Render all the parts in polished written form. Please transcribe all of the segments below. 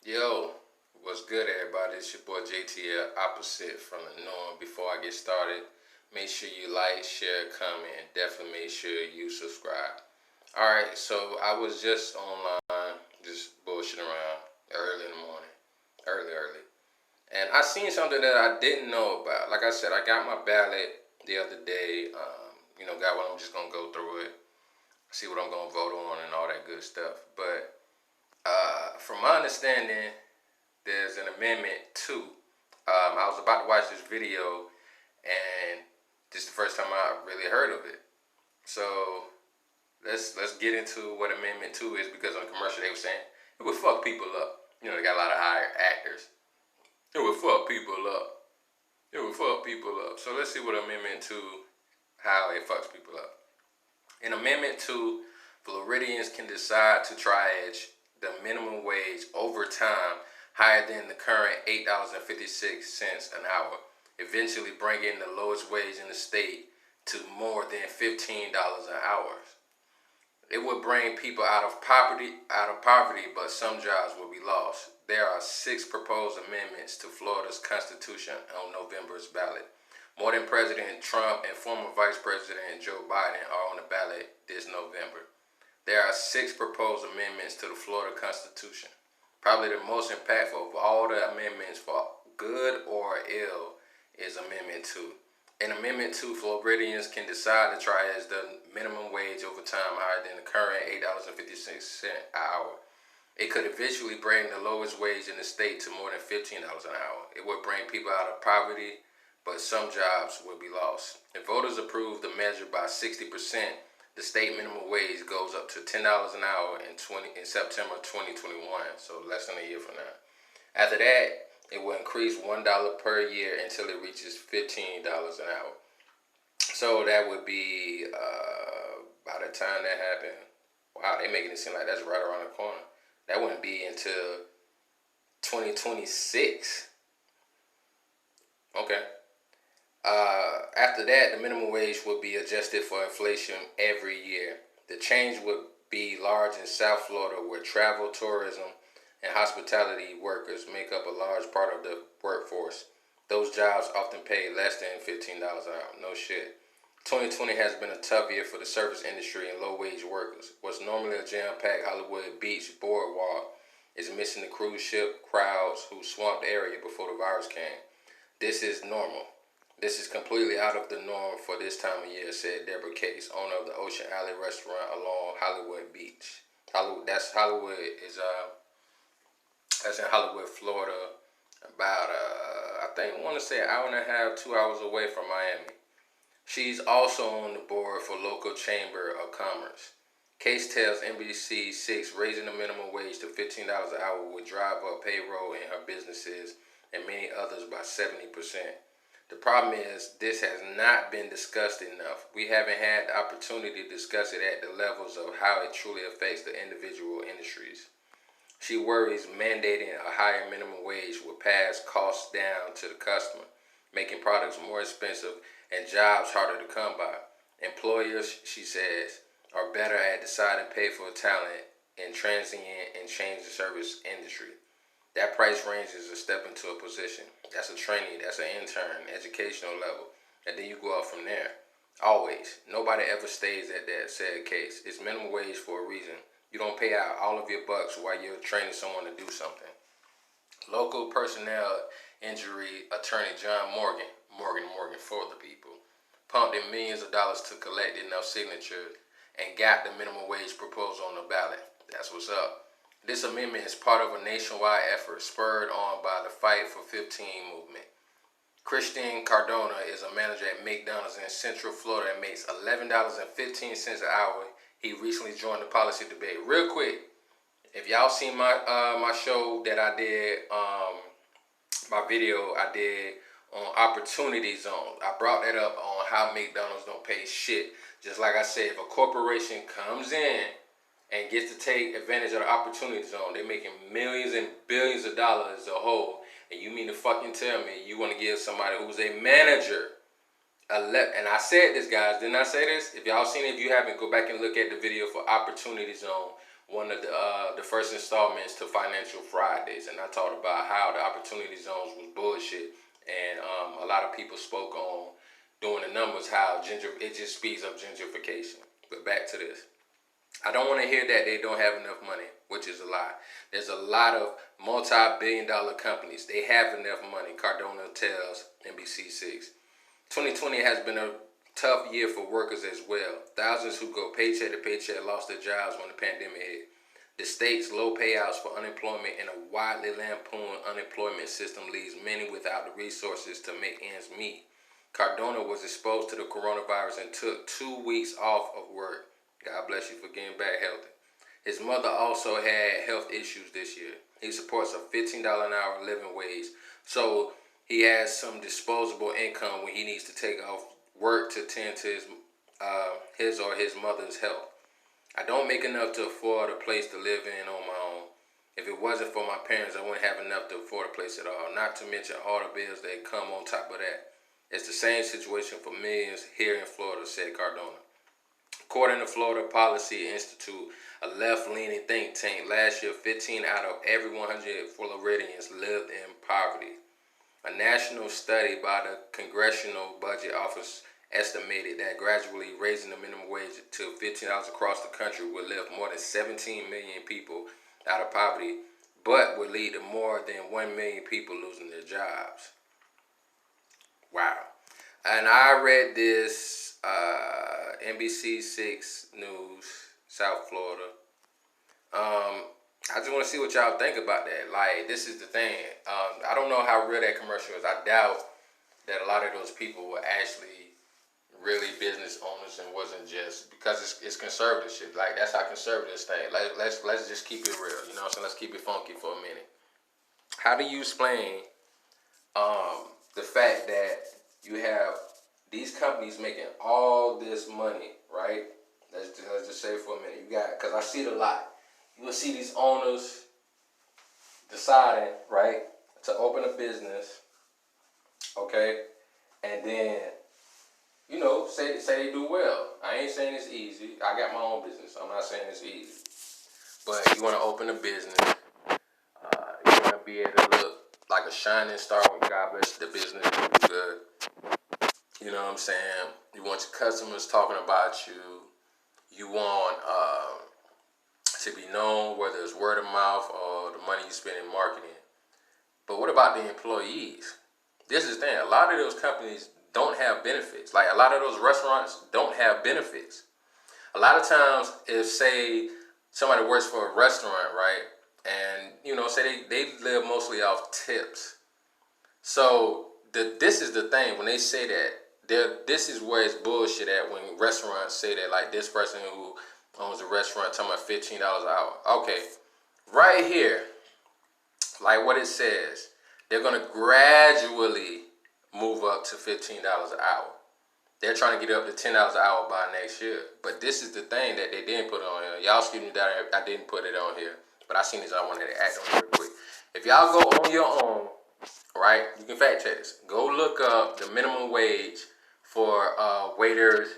Yo, what's good, everybody? It's your boy JTL, opposite from the norm. Before I get started, make sure you like, share, comment, and definitely make sure you subscribe. Alright, so I was just online, just bullshitting around early in the morning, early. And I seen something that I didn't know about. Like I said, I got my ballot the other day. Got one. I'm just gonna go through it, see what I'm gonna vote on, and all that good stuff. But from my understanding, there's an amendment too. I was about to watch this video, and this is the first time I really heard of it. So let's get into what Amendment 2 is, because on the commercial they were saying it would fuck people up. They got a lot of higher actors. It would fuck people up. It would fuck people up. So let's see what Amendment 2, how it fucks people up. In Amendment 2, Floridians can decide to triage the minimum wage over time higher than the current $8.56 an hour, eventually bringing the lowest wage in the state to more than $15 an hour. It would bring people out of poverty, but some jobs will be lost. There are 6 proposed amendments to Florida's Constitution on November's ballot. More than President Trump and former Vice President Joe Biden are on the ballot this November. There are 6 proposed amendments to the Florida Constitution. Probably the most impactful of all the amendments, for good or ill, is Amendment 2. In Amendment 2, Floridians can decide to try as the minimum wage over time higher than the current $8.56 an hour. It could eventually bring the lowest wage in the state to more than $15 an hour. It would bring people out of poverty, but some jobs will be lost. If voters approve the measure by 60%, the state minimum wage goes up to $10 an hour in September 2021, so less than a year from now. After that, it will increase $1 per year until it reaches $15 an hour. So that would be, by the time that happened, wow, they making it seem like that's right around the corner. That wouldn't be until 2026. Okay. After that, the minimum wage would be adjusted for inflation every year. The change would be large in South Florida, where travel, tourism, and hospitality workers make up a large part of the workforce. Those jobs often pay less than $15 an hour. No shit. 2020 has been a tough year for the service industry and low-wage workers. What's normally a jam-packed Hollywood Beach boardwalk is missing the cruise ship crowds who swamped the area before the virus came. This is normal. This is completely out of the norm for this time of year, said Deborah Case, owner of the Ocean Alley restaurant along Hollywood Beach. That's in Hollywood, Florida, about I want to say an hour and a half, 2 hours away from Miami. She's also on the board for local chamber of commerce. Case tells NBC6 raising the minimum wage to $15 an hour would drive up payroll in her businesses and many others by 70%. The problem is this has not been discussed enough. We haven't had the opportunity to discuss it at the levels of how it truly affects the individual industries. She worries mandating a higher minimum wage will pass costs down to the customer, making products more expensive and jobs harder to come by. Employers, she says, are better at deciding pay for talent in transient and change the service industry. That price range is a step into a position. That's a trainee, that's an intern, educational level. And then you go up from there. Always. Nobody ever stays at that said case. It's minimum wage for a reason. You don't pay out all of your bucks while you're training someone to do something. Local personnel injury attorney John Morgan for the people, pumped in millions of dollars to collect enough signatures and got the minimum wage proposal on the ballot. That's what's up. This amendment is part of a nationwide effort spurred on by the Fight for 15 movement. Christine Cardona is a manager at McDonald's in Central Florida and makes $11.15 an hour. He recently joined the policy debate. Real quick, if y'all seen my show that I did, my video I did on Opportunity Zone, I brought that up on how McDonald's don't pay shit. Just like I said, if a corporation comes in and gets to take advantage of the Opportunity Zone, they're making millions and billions of dollars as a whole. And you mean to fucking tell me you want to give somebody who's a manager and I said this, guys, didn't I say this? If y'all seen it, if you haven't, go back and look at the video for Opportunity Zone one of the first installments to Financial Fridays, and I talked about how the opportunity zones was bullshit, and a lot of people spoke on doing the numbers how it just speeds up gentrification. But back to this. I don't want to hear that they don't have enough money, which is a lie. There's a lot of multi-billion-dollar companies. They have enough money, Cardona tells NBC6. 2020 has been a tough year for workers as well. Thousands who go paycheck to paycheck lost their jobs when the pandemic hit. The state's low payouts for unemployment and a widely lampooned unemployment system leaves many without the resources to make ends meet. Cardona was exposed to the coronavirus and took 2 weeks off of work. God bless you for getting back healthy. His mother also had health issues this year. He supports a $15 an hour living wage, so he has some disposable income when he needs to take off work to tend to his or his mother's health. I don't make enough to afford a place to live in on my own. If it wasn't for my parents, I wouldn't have enough to afford a place at all, not to mention all the bills that come on top of that. It's the same situation for millions here in Florida, said Cardona. According to Florida Policy Institute, a left-leaning think tank, last year 15 out of every 100 Floridians lived in poverty. A national study by the Congressional Budget Office estimated that gradually raising the minimum wage to $15 across the country would lift more than 17 million people out of poverty, but would lead to more than 1 million people losing their jobs. Wow. And I read this NBC6 News, South Florida. I just want to see what y'all think about that. Like, this is the thing. I don't know how real that commercial is. I doubt that a lot of those people were actually really business owners and wasn't just because it's conservative shit. Like, that's how conservatives think. Like, let's just keep it real. You know what I'm saying? Let's keep it funky for a minute. How do you explain the fact that you have these companies making all this money, right? Let's just say for a minute. You got, because I see it a lot. You will see these owners deciding, right, to open a business, okay, and then, you know, say they do well. I ain't saying it's easy. I got my own business. I'm not saying it's easy. But you want to open a business. You want to be able to look like a shining star when God bless the business do good. You know what I'm saying? You want your customers talking about you. You want to be known, whether it's word of mouth or the money you spend in marketing. But what about the employees? This is the thing. A lot of those companies don't have benefits. Like, a lot of those restaurants don't have benefits. A lot of times, if, say, somebody works for a restaurant, right, and, you know, say they live mostly off tips. So this is the thing. When they say that, this is where it's bullshit at when restaurants say that, like, this person who owns a restaurant talking about $15 an hour. Okay, right here, like what it says, they're going to gradually move up to $15 an hour. They're trying to get up to $10 an hour by next year. But this is the thing that they didn't put on here. Y'all excuse me that I didn't put it on here. But I seen this, I wanted to act on it real quick. If y'all go on your own, right, you can fact check this. Go look up the minimum wage for waiters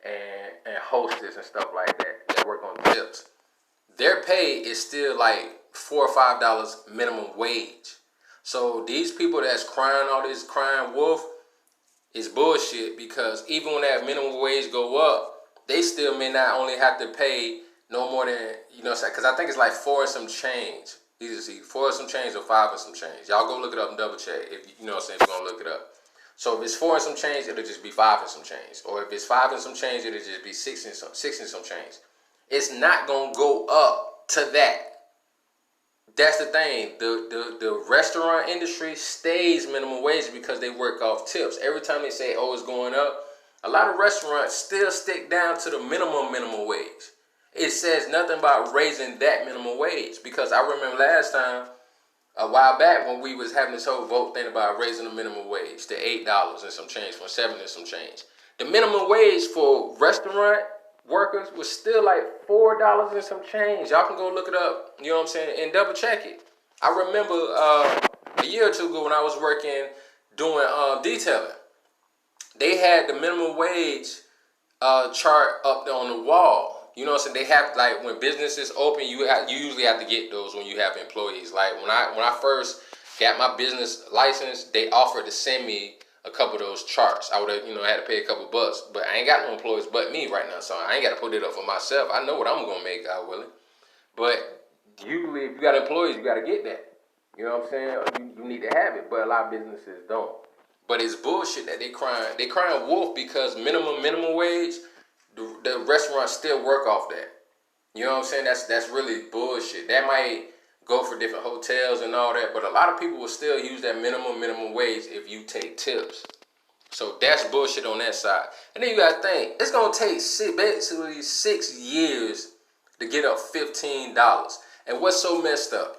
and hostess and stuff like that work on tips. Their pay is still like $4 or $5 minimum wage. So these people that's crying all this crying wolf is bullshit, because even when that minimum wage go up, they still may not only have to pay no more than, you know, because I think it's like 4 and some change. Either see 4 and some change or 5 and some change. Y'all go look it up and double check if you know what I'm saying, if you're gonna look it up. So if it's 4 and some change, it'll just be 5 and some change. Or if it's 5 and some change, it'll just be 6 and some change. It's not gonna go up to that. That's the thing. The restaurant industry stays minimum wage because they work off tips. Every time they say, oh, it's going up, a lot of restaurants still stick down to the minimum wage. It says nothing about raising that minimum wage, because I remember last time, a while back, when we was having this whole vote thing about raising the minimum wage to $8 and some change from 7 and some change. The minimum wage for restaurant workers was still like $4 and some change. Y'all can go look it up, you know what I'm saying, and double check it. I remember a year or two ago when I was working doing detailing, they had the minimum wage chart up there on the wall. You know what I'm saying? They have, like, when businesses open, you usually have to get those when you have employees. Like when I first got my business license, they offered to send me a couple of those charts. I would have, had to pay a couple bucks, but I ain't got no employees but me right now, so I ain't got to put it up for myself. I know what I'm gonna make, God willing. But usually, if you got employees, you got to get that. You know what I'm saying? You need to have it, but a lot of businesses don't. But it's bullshit that they crying. They crying wolf because minimum wage. The restaurants still work off that. You know what I'm saying? That's really bullshit. That might go for different hotels and all that, but a lot of people will still use that minimum wage if you take tips. So that's bullshit on that side. And then you gotta think, it's gonna take basically 6 years to get up $15. And what's so messed up?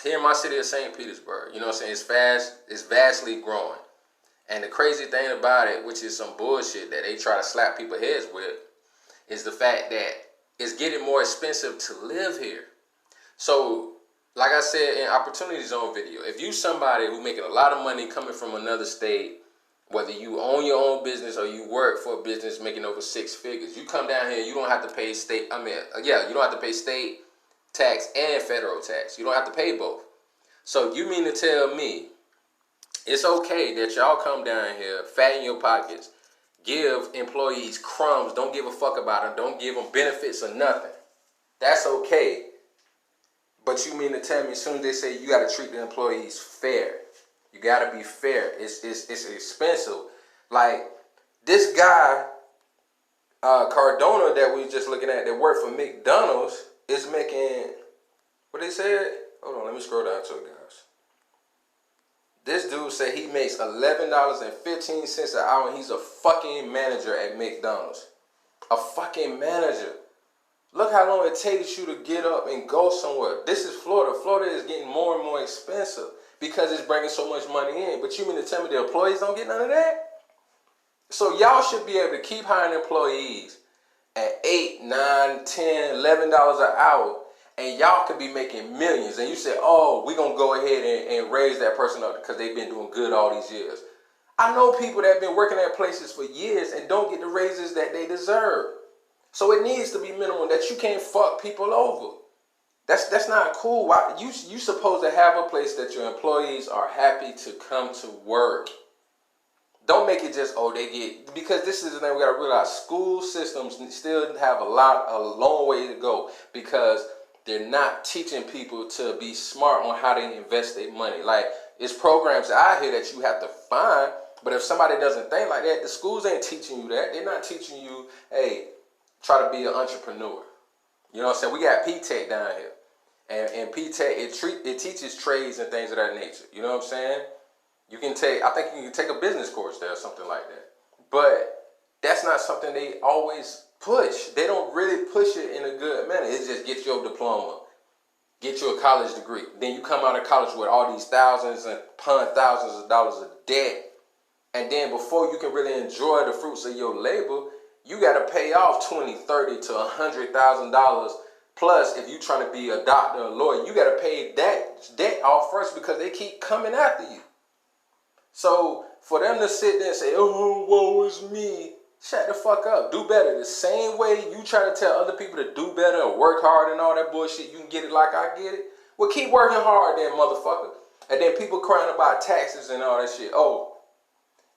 Here in my city of St. Petersburg, you know what I'm saying? It's vastly growing. And the crazy thing about it, which is some bullshit that they try to slap people's heads with, is the fact that it's getting more expensive to live here. So, like I said in Opportunity Zone video, if you somebody who making a lot of money coming from another state, whether you own your own business or you work for a business making over 6 figures, you come down here, you don't have to pay you don't have to pay state tax and federal tax. You don't have to pay both. So you mean to tell me it's okay that y'all come down here, fatten your pockets, give employees crumbs, don't give a fuck about them, don't give them benefits or nothing. That's okay. But you mean to tell me as soon as they say you got to treat the employees fair, you got to be fair. It's expensive. Like this guy, Cardona, that we was just looking at, that worked for McDonald's, is making, what they said? Hold on, let me scroll down to it, guys. This dude said he makes $11.15 an hour, and he's a fucking manager at McDonald's. A fucking manager. Look how long it takes you to get up and go somewhere. This is Florida. Florida is getting more and more expensive because it's bringing so much money in. But you mean to tell me the employees don't get none of that? So y'all should be able to keep hiring employees at $8, $9, $10, $11 an hour, and y'all could be making millions. And you say, oh, we're going to go ahead and raise that person up because they've been doing good all these years. I know people that have been working at places for years and don't get the raises that they deserve. So it needs to be minimum that you can't fuck people over. That's not cool. Why you supposed to have a place that your employees are happy to come to work. Don't make it just, oh, they get, because this is the thing we got to realize. School systems still have a long way to go because they're not teaching people to be smart on how they invest their money. Like, it's programs out here that you have to find, but if somebody doesn't think like that, the schools ain't teaching you that. They're not teaching you, hey, try to be an entrepreneur. You know what I'm saying? We got P-Tech down here. And P-Tech, it teaches trades and things of that nature. You know what I'm saying? I think you can take a business course there or something like that. But that's not something they always push. They don't really push it in a good manner. It's just get your diploma, get you a college degree. Then you come out of college with all these thousands upon thousands of dollars of debt. And then before you can really enjoy the fruits of your labor, you got to pay off $20,000, $30,000 to $100,000. Plus, if you're trying to be a doctor or a lawyer, you got to pay that debt off first because they keep coming after you. So for them to sit there and say, oh, woe is me, shut the fuck up. Do better. The same way you try to tell other people to do better or work hard and all that bullshit, you can get it like I get it. Well, keep working hard then, motherfucker. And then people crying about taxes and all that shit. Oh,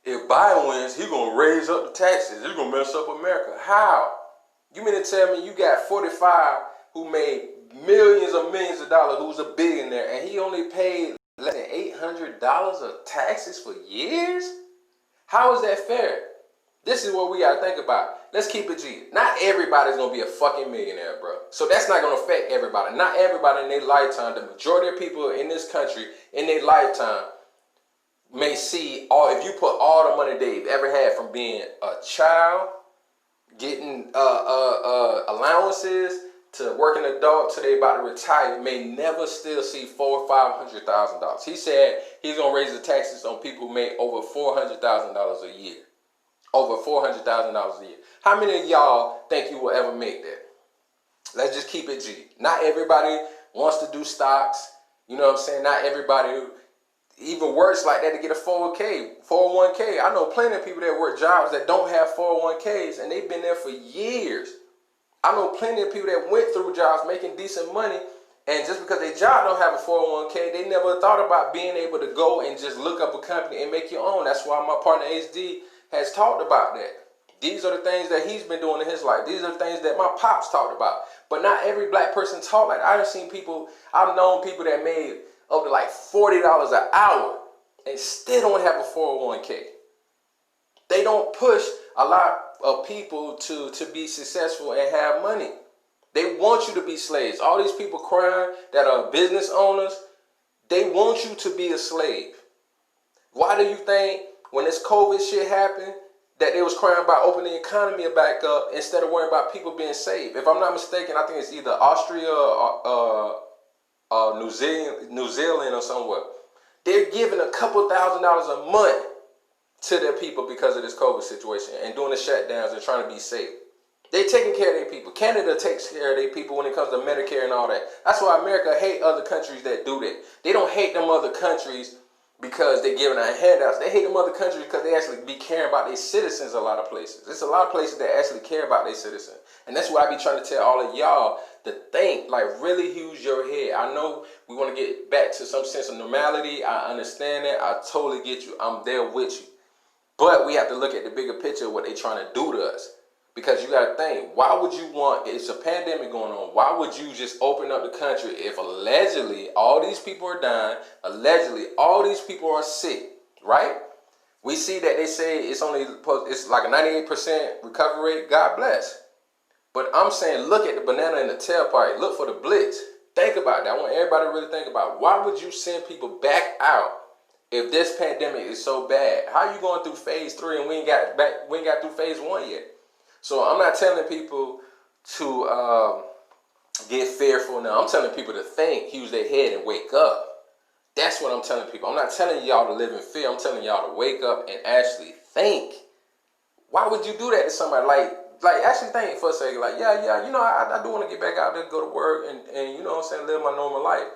if Biden wins, he gonna raise up the taxes. He's gonna mess up America. How? You mean to tell me you got 45 who made millions of dollars, who's a billionaire, and he only paid less than $800 of taxes for years? How is that fair? This is what we gotta think about. Let's keep it G. Not everybody's gonna be a fucking millionaire, bro. So that's not gonna affect everybody. Not everybody in their lifetime. The majority of people in this country, in their lifetime, may see if you put all the money they've ever had from being a child, getting allowances, to working adult till they about to retire, may never still see $400,000 or $500,000. He said he's gonna raise the taxes on people who make over $400,000 a year. Over $400,000 a year. How many of y'all think you will ever make that? Let's just keep it G. Not everybody wants to do stocks. You know what I'm saying? Not everybody even works like that to get a 401k. I know plenty of people that work jobs that don't have 401ks, and they've been there for years. I know plenty of people that went through jobs making decent money, and just because their job don't have a 401k, they never thought about being able to go and just look up a company and make your own. That's why my partner HD has talked about that. These are the things that he's been doing in his life. These are the things that my pops talked about. But not every black person talk like that. I've known people that made up to like $40 an hour and still don't have a 401k. They don't push a lot of people to be successful and have money. They want you to be slaves. All these people crying that are business owners, they want you to be a slave. Why do you think when this COVID shit happened that they was crying about opening the economy back up instead of worrying about people being saved? If I'm not mistaken, I think it's either Austria or New Zealand or somewhere. They're giving a couple $1,000s a month to their people because of this COVID situation and doing the shutdowns and trying to be safe. They're taking care of their people. Canada takes care of their people when it comes to Medicare and all that. That's why America hate other countries that do that. They don't hate them other countries because they're giving out handouts. They hate them other countries because they actually be caring about their citizens a lot of places. There's a lot of places that actually care about their citizens. And that's what I be trying to tell all of y'all to think, like really use your head. I know we want to get back to some sense of normality. I understand that. I totally get you. I'm there with you. But we have to look at the bigger picture of what they're trying to do to us. Because you got to think, why would you want, it's a pandemic going on, why would you just open up the country if allegedly all these people are dying, allegedly all these people are sick, right? We see that they say it's like a 98% recovery rate, God bless. But I'm saying look at the banana in the tailpipe, look for the blitz. Think about that. I want everybody to really think about why would you send people back out if this pandemic is so bad? How are you going through phase 3 and we ain't got through phase 1 yet? So I'm not telling people to get fearful now. I'm telling people to think, use their head, and wake up. That's what I'm telling people. I'm not telling y'all to live in fear. I'm telling y'all to wake up and actually think. Why would you do that to somebody? Like actually think for a second. Like, yeah, you know, I do want to get back out there, go to work, and you know what I'm saying, live my normal life.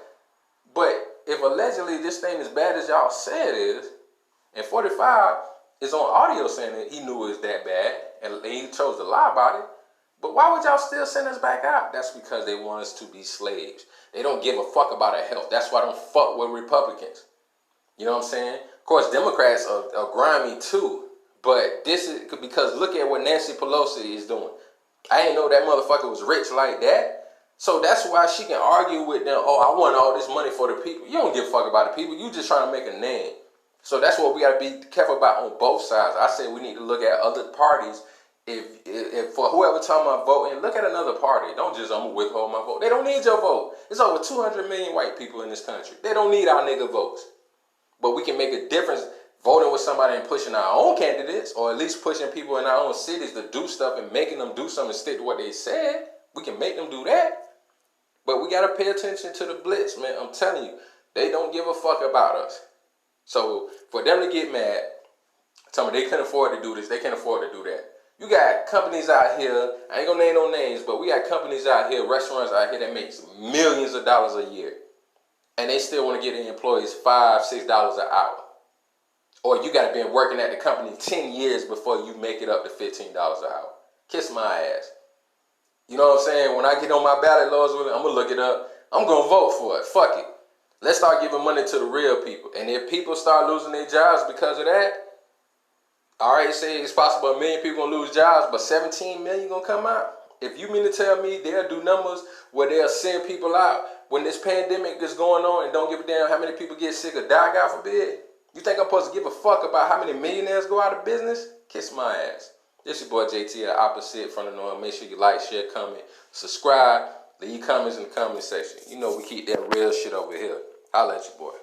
But if allegedly this thing is bad as y'all say it is, and 45 is on audio saying that he knew it was that bad, and he chose to lie about it. But why would y'all still send us back out? That's because they want us to be slaves. They don't give a fuck about our health. That's why I don't fuck with Republicans. You know what I'm saying? Of course, Democrats are grimy too. But this is because look at what Nancy Pelosi is doing. I didn't know that motherfucker was rich like that. So that's why she can argue with them, oh, I want all this money for the people. You don't give a fuck about the people. You just trying to make a name. So that's what we got to be careful about on both sides. I say we need to look at other parties. If for whoever talking about voting, look at another party. Don't just, I'm going to withhold my vote. They don't need your vote. There's over 200 million white people in this country. They don't need our nigga votes. But we can make a difference voting with somebody and pushing our own candidates, or at least pushing people in our own cities to do stuff and making them do something and stick to what they said. We can make them do that. But we got to pay attention to the blitz, man. I'm telling you, they don't give a fuck about us. So for them to get mad, tell me they couldn't afford to do this, they can't afford to do that. You got companies out here, I ain't gonna name no names, but we got companies out here, restaurants out here that makes millions of dollars a year. And they still want to get their employees $5, $6 an hour. Or you got to be working at the company 10 years before you make it up to $15 an hour. Kiss my ass. You know what I'm saying? When I get on my ballot laws with it, I'm going to look it up. I'm going to vote for it. Fuck it. Let's start giving money to the real people. And if people start losing their jobs because of that, I already say it's possible 1 million people gonna lose jobs, but 17 million gonna come out. If you mean to tell me they'll do numbers where they'll send people out when this pandemic is going on and don't give a damn how many people get sick or die, God forbid, you think I'm supposed to give a fuck about how many millionaires go out of business? Kiss my ass. This your boy JT, at opposite from the norm. Make sure you like, share, comment, subscribe, leave comments in the comment section. You know we keep that real shit over here. Holla at your boy.